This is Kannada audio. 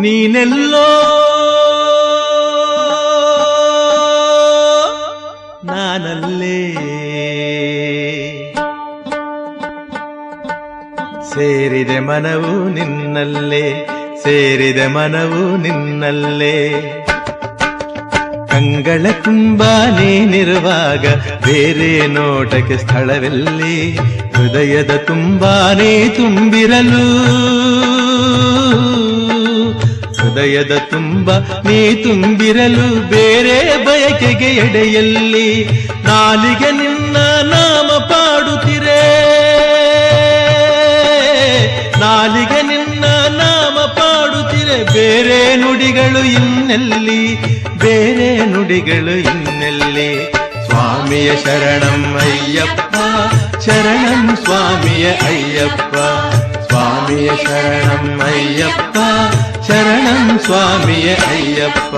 ನೀನೆಲ್ಲೋ ನಾನಲ್ಲೇ ಸೇರಿದೆ ಮನವು ನಿನ್ನಲ್ಲೇ ಸೇರಿದೆ ಮನವು ನಿನ್ನಲ್ಲೇ ಕಂಗಳ ತುಂಬಾ ನೀನಿರುವಾಗ ಬೇರೆ ನೋಟಕ್ಕೆ ಸ್ಥಳವೆಲ್ಲಿ ಹೃದಯದ ತುಂಬಾನೇ ತುಂಬಿರಲು ಹೃದಯದ ತುಂಬ ನೀ ತುಂಬಿರಲು ಬೇರೆ ಬಯಕೆಗೆ ಎಡೆಯಲ್ಲಿ ನಾಲಿಗೆ ನಿನ್ನ ನಾಮ ಪಾಡುತ್ತಿರೆ ನಾಲಿಗೆ ನಿನ್ನ ನಾಮ ಪಾಡುತ್ತಿರೆ ಬೇರೆ ನುಡಿಗಳು ಇನ್ನೆಲ್ಲಿ ಬೇರೆ ನುಡಿಗಳು ಇನ್ನೆಲ್ಲಿ ಸ್ವಾಮಿಯ ಶರಣಂ ಅಯ್ಯಪ್ಪ ಶರಣಂ ಸ್ವಾಮಿಯ ಅಯ್ಯಪ್ಪ ಸ್ವಾಮಿಯ ಶರಣಂ ಅಯ್ಯಪ್ಪ ಶರಣಂ ಸ್ವಾಮಿಯ ಅಯ್ಯಪ್ಪ